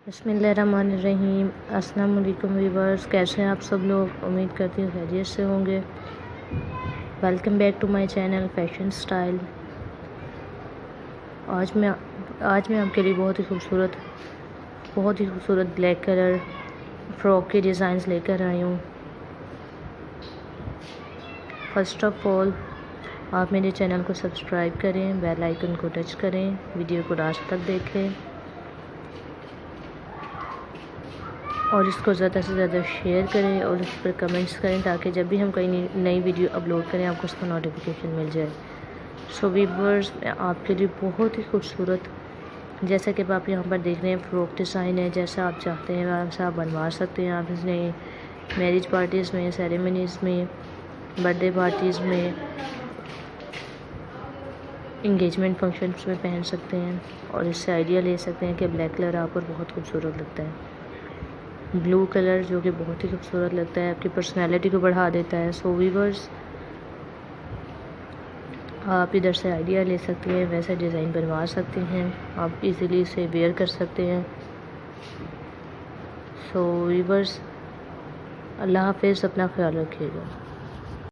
बिस्मिल्लाहिर्रहमानिर्रहीम। अस्सलाम वालेकुम व्यूअर्स, कैसे हैं आप सब लोग? उम्मीद करती हूँ खैरियत से होंगे। Welcome back to my channel fashion style. आज मैं आपके लिए बहुत ही खूबसूरत ब्लैक कलर फ्रॉक के डिज़ाइंस लेकर आई हूँ। फर्स्ट ऑफ ऑल आप मेरे चैनल को सब्सक्राइब करें, बेल आइकन को टच करें, वीडियो को लास्ट तक देखें और इसको ज़्यादा से ज़्यादा शेयर करें और उस पर कमेंट्स करें ताकि जब भी हम कोई नई वीडियो अपलोड करें आपको उसका नोटिफिकेशन मिल जाए। सो व्यूअर्स, आपके लिए बहुत ही खूबसूरत, जैसा कि आप यहाँ पर देख रहे हैं, फ्रॉक डिज़ाइन है। जैसा आप चाहते हैं वैसा आप बनवा सकते हैं। आप इसमें मैरिज पार्टीज़ में, सेरेमनीज़ में, बर्थडे पार्टीज़ में, इंगेजमेंट फंक्शंस में पहन सकते हैं और इससे आइडिया ले सकते हैं कि ब्लैक कलर आप पर बहुत खूबसूरत लगता है। ब्लू कलर जो कि बहुत ही खूबसूरत लगता है, आपकी पर्सनैलिटी को बढ़ा देता है। सो व्यूअर्स, आप इधर से आइडिया ले सकते हैं, वैसा डिज़ाइन बनवा सकते हैं, आप इजीली इसे वेयर कर सकते हैं। सो व्यूअर्स, अल्लाह हाफ़िज़, अपना ख्याल रखिएगा।